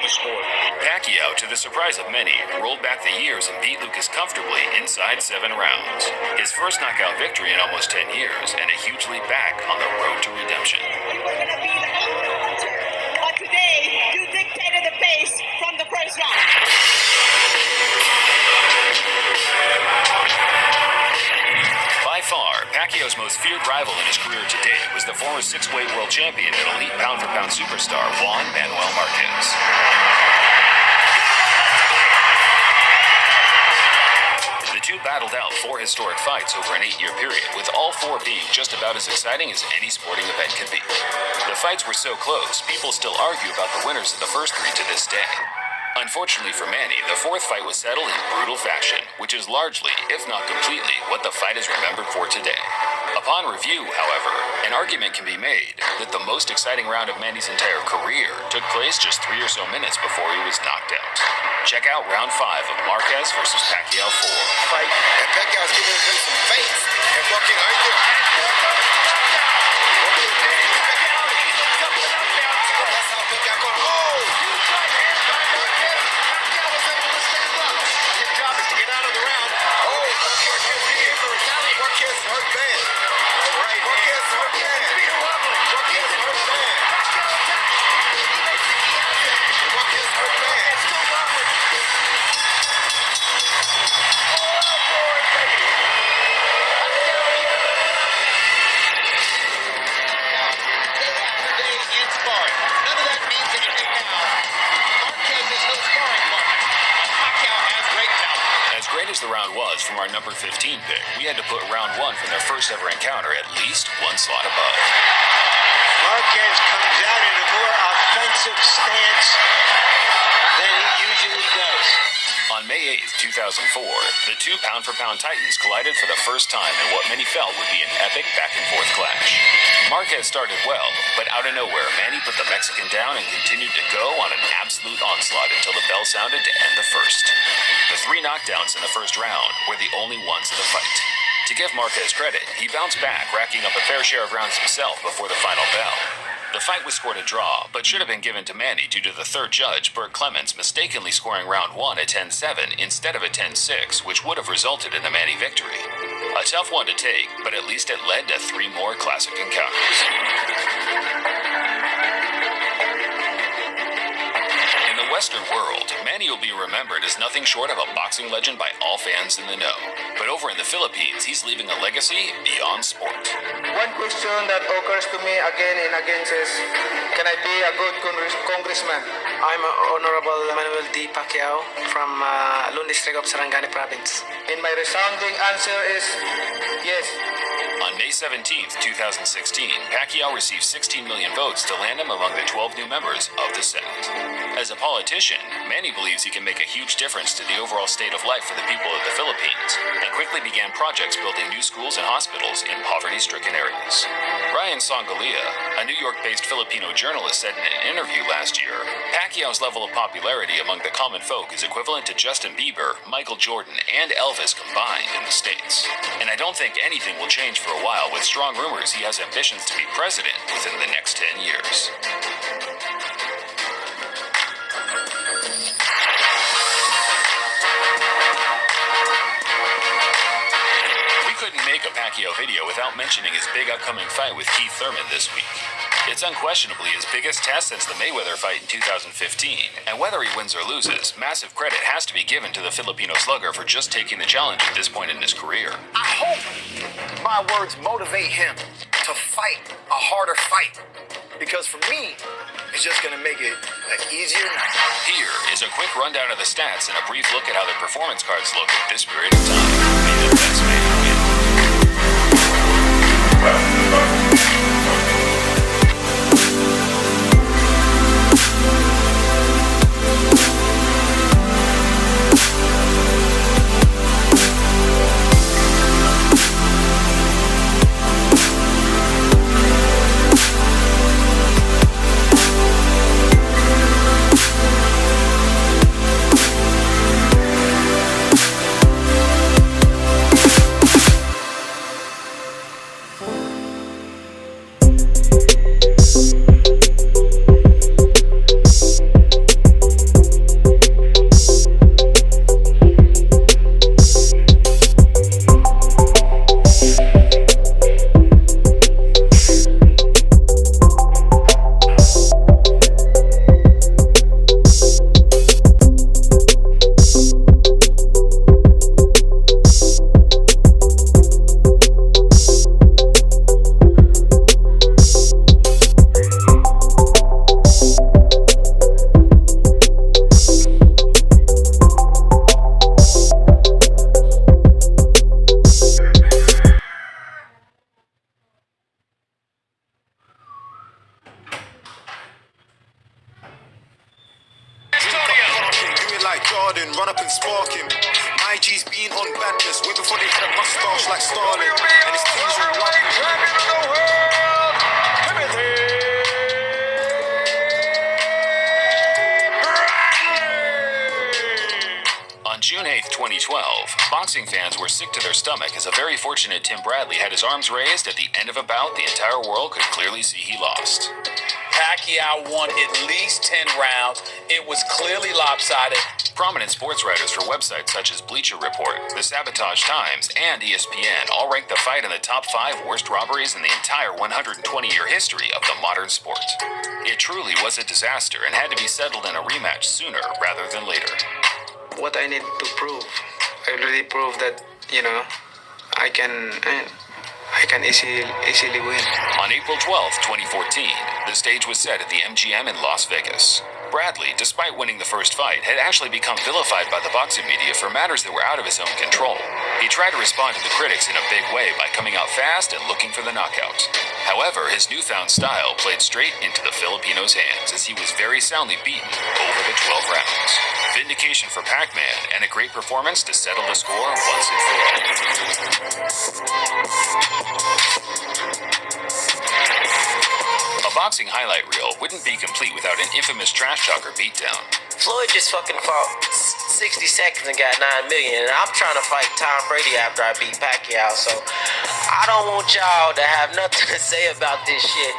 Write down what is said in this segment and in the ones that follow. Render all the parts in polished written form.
the sport. Pacquiao, to the surprise of many, rolled back the years and beat Lucas comfortably inside 7 rounds. His first knockout victory in almost 10 years, and a huge leap back on the road to redemption. But today, you dictated the pace from the first round. By far, Pacquiao's most feared rival in his career to date was the former 6-weight world champion and elite pound-for-pound superstar Juan Manuel Marquez. The two battled out 4 historic fights over an 8-year period, with all 4 being just about as exciting as any sporting event could be. The fights were so close, people still argue about the winners of the first 3 to this day. Unfortunately for Manny, the 4th fight was settled in brutal fashion, which is largely, if not completely, what the fight is remembered for today. Upon review, however, an argument can be made that the most exciting round of Manny's entire career took place just 3 or so minutes before he was knocked out. Check out round 5 of Marquez versus Pacquiao 4. Fight, and Pacquiao's giving him some face and working right there. That's how Pacquiao goes. Oh! Marquez hurt bad. Marquez hurt bad. Marquez hurt bad. Marquez hurt bad. Today in sparring. None of that means anything now. Marquez is no sparring partner. Pacquiao has great talent. As great as the round was from our number 15 pick, we had to put round 1 from their first ever encounter at least 1 slot above. Marquez comes out in a more offensive stance than he usually does. On May 8th, 2004, the 2 pound-for-pound titans collided for the first time in what many felt would be an epic back-and-forth clash. Marquez started well, but out of nowhere, Manny put the Mexican down and continued to go on an absolute onslaught until the bell sounded to end the first. The 3 knockdowns in the first round were the only ones of the fight. To give Marquez credit, he bounced back, racking up a fair share of rounds himself before the final bell. The fight was scored a draw, but should have been given to Manny due to the third judge, Burt Clements, mistakenly scoring round 1 a 10-7 instead of a 10-6, which would have resulted in a Manny victory. A tough one to take, but at least it led to 3 more classic encounters. In the Western world, Manny will be remembered as nothing short of a boxing legend by all fans in the know. But over in the Philippines, he's leaving a legacy beyond sport. One question that occurs to me again and again is, can I be a good congressman? I'm Honorable Manuel D. Pacquiao from Lone District of Sarangani Province. And my resounding answer is yes. On May 17th, 2016, Pacquiao received 16 million votes to land him among the 12 new members of the Senate. As a politician, Manny believes he can make a huge difference to the overall state of life for the people of the Philippines, and quickly began projects building new schools and hospitals in poverty-stricken areas. Ryan Songalia, a New York-based Filipino journalist, said in an interview last year, Pacquiao's level of popularity among the common folk is equivalent to Justin Bieber, Michael Jordan, and Elvis combined in the States. And I don't think anything will change for a while, with strong rumors he has ambitions to be president within the next 10 years. We couldn't make a Pacquiao video without mentioning his big upcoming fight with Keith Thurman this week. It's unquestionably his biggest test since the Mayweather fight in 2015, and whether he wins or loses, massive credit has to be given to the Filipino slugger for just taking the challenge at this point in his career. I hope my words motivate him to fight a harder fight. Because for me, it's just going to make it an easier night. Here is a quick rundown of the stats and a brief look at how their performance cards look at this period of time. May the best man win. like Jordan, run up and spark him. My G's been on badness, way before they had a mustache like Starling. And his teams will love him. On June 8th, 2012, boxing fans were sick to their stomach as a very fortunate Tim Bradley had his arms raised at the end of a bout the entire world could clearly see he lost. Pacquiao won at least 10 rounds. It was clearly lopsided. Prominent sports writers for websites such as Bleacher Report, The Sabotage Times, and ESPN all ranked the fight in the top 5 worst robberies in the entire 120-year history of the modern sport. It truly was a disaster and had to be settled in a rematch sooner rather than later. What I need to prove, I already proved that, I can easily win. On April 12, 2014, the stage was set at the MGM in Las Vegas. Bradley, despite winning the first fight, had actually become vilified by the boxing media for matters that were out of his own control. He tried to respond to the critics in a big way by coming out fast and looking for the knockout. However, his newfound style played straight into the Filipinos' hands as he was very soundly beaten over the 12 rounds. Vindication for Pacman and a great performance to settle the score once and for all. A boxing highlight reel wouldn't be complete without an infamous trash talker beatdown. Floyd just fucking fought 60 seconds and got 9 million, and I'm trying to fight Tom Brady after I beat Pacquiao, so I don't want y'all to have nothing to say about this shit.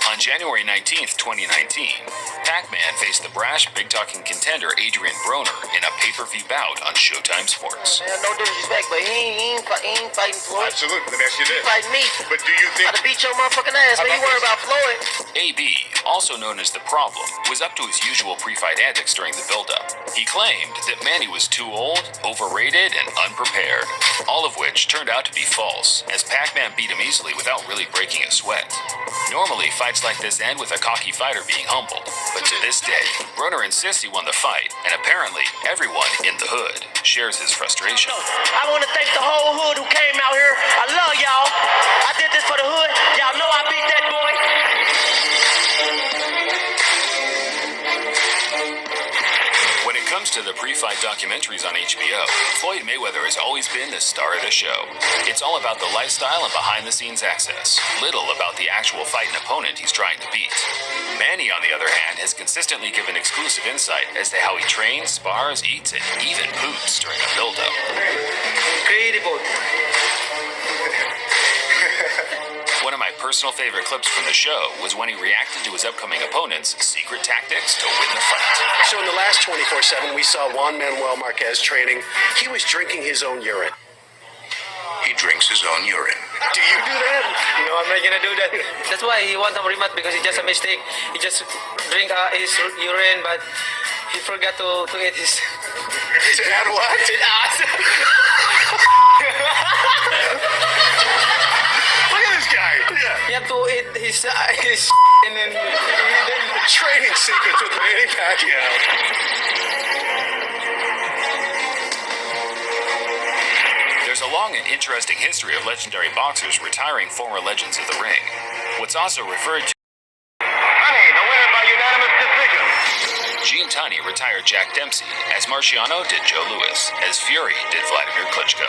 On January 19th, 2019, Pacman faced the brash, big-talking contender Adrian Broner in a pay-per-view bout on Showtime Sports. Man, no disrespect, but he ain't fighting Floyd. Absolutely, let me ask you He this. fighting me. But do you think... I'd beat your motherfucking ass, man. You worry about Floyd. AB, also known as The Problem, was up to his usual pre-fight antics during the build-up. He claimed that Manny was too old, overrated, and unprepared, all of which turned out to be false, as Pacman beat him easily without really breaking a sweat. Normally, fights like this end with a cocky fighter being humbled, but to this day, Broner insists he won the fight, and apparently everyone in the hood shares his frustration. I want to thank the whole hood who came out here. I love y'all. I did this for the hood. Y'all know I beat that boy. When it comes to the pre-fight documentaries on HBO, Floyd Mayweather has always been the star of the show. It's all about the lifestyle and behind-the-scenes access, little about the actual fight and opponent he's trying to beat. Manny, on the other hand, has consistently given exclusive insight as to how he trains, spars, eats, and even poops during a build-up. Incredible. One of my personal favorite clips from the show was when he reacted to his upcoming opponent's secret tactics to win the fight. So in the last 24/7, we saw Juan Manuel Marquez training. He was drinking his own urine. He drinks his own urine. Do you do that? No, I'm not gonna do that. That's why he won the rematch, because it's just a mistake. He just drink his urine, but he forgot to eat his. To add what? His ass. Look at this guy. Yeah. He had to eat his and then Training secrets with Manny Pacquiao. There's a long and interesting history of legendary boxers retiring former legends of the ring. What's also referred to Manny, the winner by unanimous decision. Gene Tunney retired Jack Dempsey, as Marciano did Joe Louis, as Fury did Vladimir Klitschko.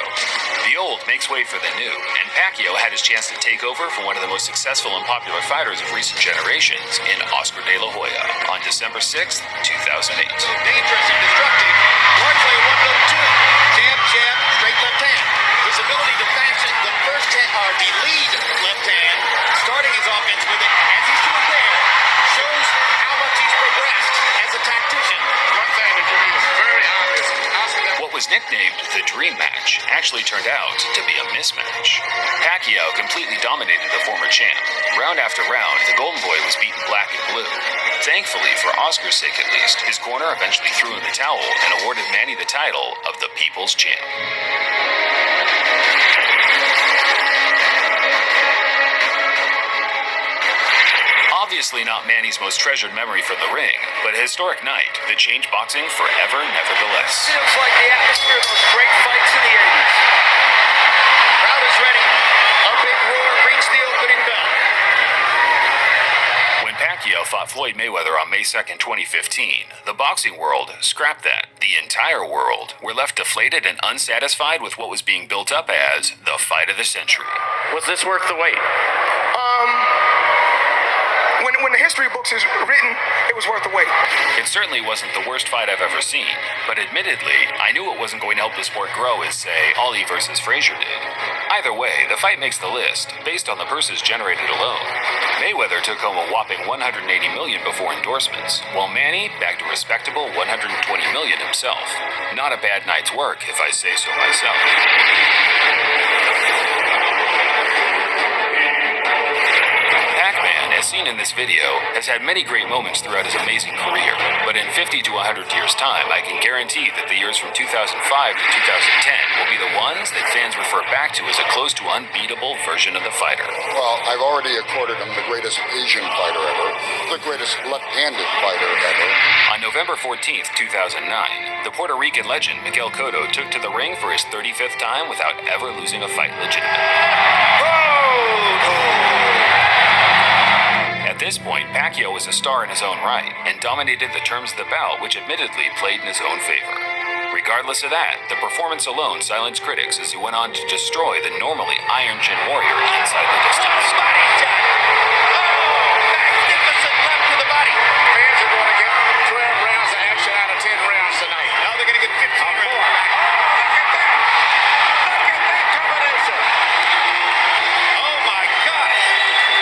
The old makes way for the new, and Pacquiao had his chance to take over for one of the most successful and popular fighters of recent generations in Oscar De La Hoya on December 6th, 2008. Dangerous and destructive. Largely a 1-2. Jab, jab, straight left hand. His ability to fashion the first hand, or the lead left hand, starting his offense with it, as he's doing there, shows how much he's progressed as a tactician. One thing that to me is very obvious. What was nicknamed the Dream Match actually turned out to be a mismatch. Pacquiao completely dominated the former champ. Round after round, the Golden Boy was beaten black and blue. Thankfully, for Oscar's sake at least, his corner eventually threw in the towel and awarded Manny the title of the People's Champ. Obviously not Manny's most treasured memory from the ring, but a historic night that changed boxing forever nevertheless. Feels like the atmosphere of those great fights in the 80s. Crowd is ready. A big roar reached the opening bell. When Pacquiao Pacquiao fought Floyd Mayweather on May 2nd, 2015, the boxing world, scrap that, the entire world, were left deflated and unsatisfied with what was being built up as the fight of the century. Was this worth the wait? When the history books is written, it was worth the wait. It certainly wasn't the worst fight I've ever seen, but admittedly, I knew it wasn't going to help the sport grow as, say, Ali versus Frazier did. Either way, the fight makes the list, based on the purses generated alone. Mayweather took home a whopping $180 million before endorsements, while Manny bagged a respectable $120 million himself. Not a bad night's work, if I say so myself. Pacman, as seen in this video, has had many great moments throughout his amazing career, but in 50 to 100 years' time, I can guarantee that the years from 2005 to 2010 will be the ones that fans refer back to as a close to unbeatable version of the fighter. Well, I've already accorded him the greatest Asian fighter ever, the greatest left-handed fighter ever. On November 14th, 2009, the Puerto Rican legend Miguel Cotto took to the ring for his 35th time without ever losing a fight legitimately. At this point, Pacquiao was a star in his own right and dominated the terms of the bout, which admittedly played in his own favor. Regardless of that, the performance alone silenced critics as he went on to destroy the normally Iron Chin warrior inside the distance. Magnificent left to the body. Fans are going to get 12 rounds of action out of 10 rounds tonight. Now they're going to get 15 rounds. Look at that! Look at that combination! Oh my God!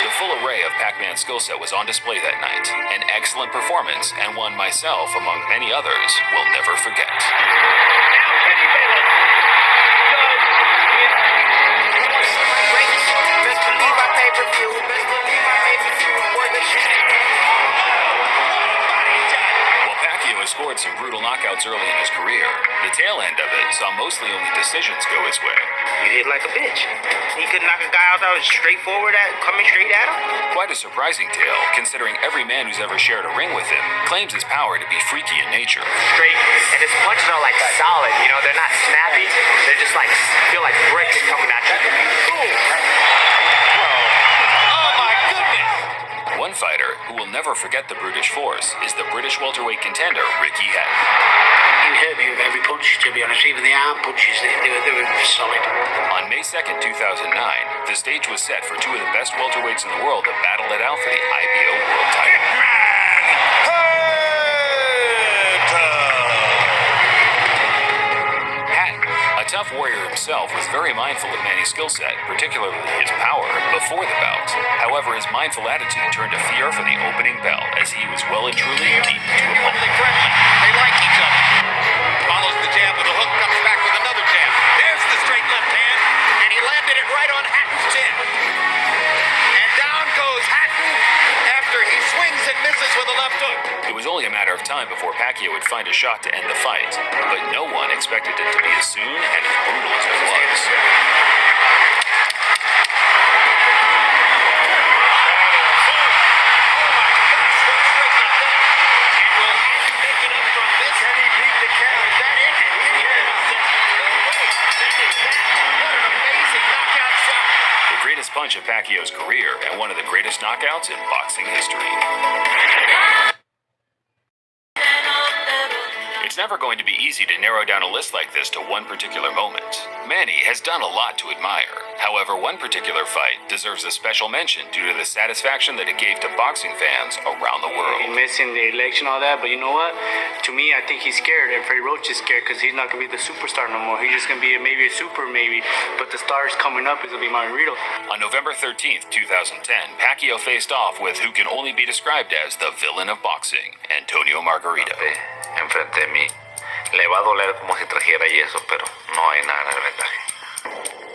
The full array of Pacman's skill set was on display that night, an excellent performance and one myself, among many others, will never forget. Now Kenny Bayless does Best believe I pay-per-view. Best believe I pay-per-view for the shit. While Pacquiao has scored some brutal knockouts early in his career, the tail end of it saw mostly only decisions go his way. You hit like a bitch. He could knock a guy out that was coming straight at him. Quite a surprising tale, considering every man who's ever shared a ring with him claims his power to be freaky in nature. Straight, and his punches are like solid, you know, they're not snappy, they're just like, feel like bricks coming at you. Boom! Oh my goodness! One fighter who will never forget the brutish force is the British welterweight contender Ricky Hatton. He hurt me with every punch, to be honest. Even the arm punches, they were solid. On May 2nd, 2009, the stage was set for two of the best welterweights in the world to battle it out for the IBO world title. Hatton, a tough warrior himself, was very mindful of Manny's skill set, particularly his power, before the bout. However, his mindful attitude turned to fear for the opening bell, as he was well and truly beaten to a pulp. They like each other. Follows the jab with a hook, comes back with another jab. There's the straight left hand, and he landed it right on Hatton's chin. And down goes Hatton after he swings and misses with a left hook. It was only a matter of time before Pacquiao would find a shot to end the fight, but no one expected it to be as soon and as brutal as it was. Punch of Pacquiao's career and one of the greatest knockouts in boxing history. It's never going to be easy to narrow down a list like this to one particular moment. Manny has done a lot to admire. However, one particular fight deserves a special mention due to the satisfaction that it gave to boxing fans around the world. He's missing the election, all that, but you know what? To me, I think he's scared, and Freddie Roach is scared because he's not going to be the superstar no more. He's just going to be maybe a super, maybe, but the stars coming up is going to be Margarito. On November 13th, 2010, Pacquiao faced off with who can only be described as the villain of boxing, Antonio Margarito. Enfrente de mí. Le va a doler como si trajera yeso, pero no hay nada de ventaja.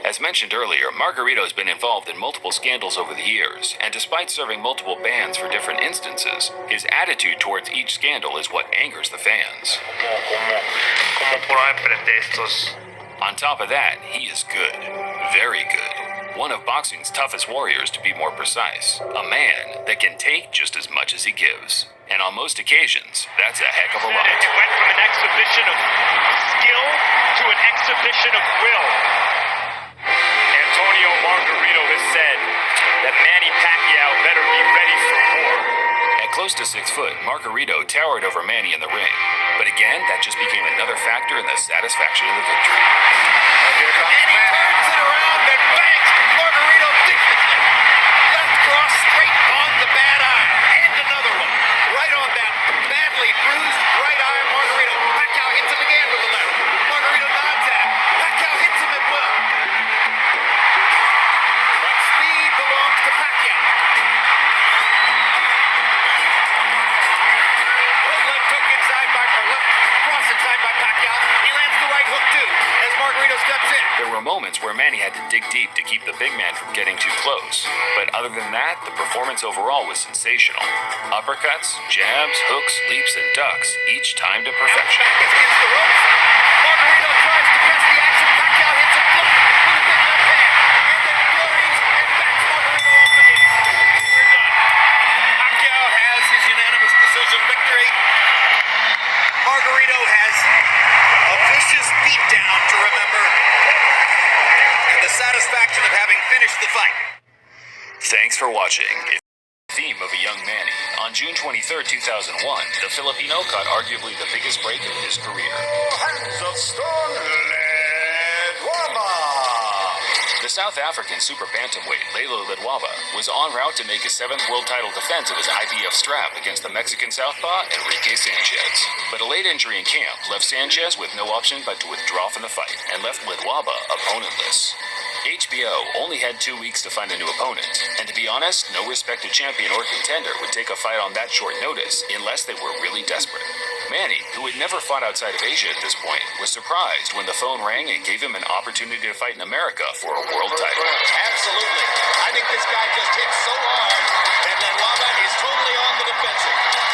As mentioned earlier, Margarito has been involved in multiple scandals over the years, and despite serving multiple bans for different instances, his attitude towards each scandal is what angers the fans. On top of that, he is good. Very good. One of boxing's toughest warriors, to be more precise. A man that can take just as much as he gives. And on most occasions, that's a heck of a lot. It went from an exhibition of skill to an exhibition of will. Antonio Margarito has said that Manny Pacquiao better be ready for war. close to 6 foot, Margarito towered over Manny in the ring. But again, that just became another factor in the satisfaction of the victory. And he turns it around and bangs Margarito viciously. Left cross straight on the bad eye. And another one. Right on that badly bruised right eye of Margarito. Pacquiao hits him again with the left. Margarito nods at him. Pacquiao hits him as well. But speed belongs to Pacquiao. Left hook inside by, or left cross inside by Pacquiao. He lands the right hook too as Margarito steps in. There were moments where Manny had to dig deep to keep the big man from getting too close. But other than that, the performance overall was sensational. Uppercuts, jabs, hooks, leaps, and ducks, each timed to perfection. Back against the ropes. Margarito tries to press the action. Pacquiao hits him with a big left hand. And then flurries and backs Margarito off again. We're done. Pacquiao has his unanimous decision victory. Margarito has a vicious beatdown to remember. And the satisfaction of having finished the fight. Thanks for watching. Theme of a young Manny. On June 23, 2001, the Filipino caught arguably the biggest break of his career. Hands of stone, Ledwaba. The South African super bantamweight Lelo Ledwaba was en route to make his 7th world title defense of his IBF strap against the Mexican southpaw Enrique Sanchez. But a late injury in camp left Sanchez with no option but to withdraw from the fight and left Ledwaba opponentless. HBO only had 2 weeks to find a new opponent, and to be honest, no respected champion or contender would take a fight on that short notice unless they were really desperate. Manny, who had never fought outside of Asia at this point, was surprised when the phone rang and gave him an opportunity to fight in America for a world title. Absolutely. I think this guy just hit so hard that Ledwaba is totally on the defensive.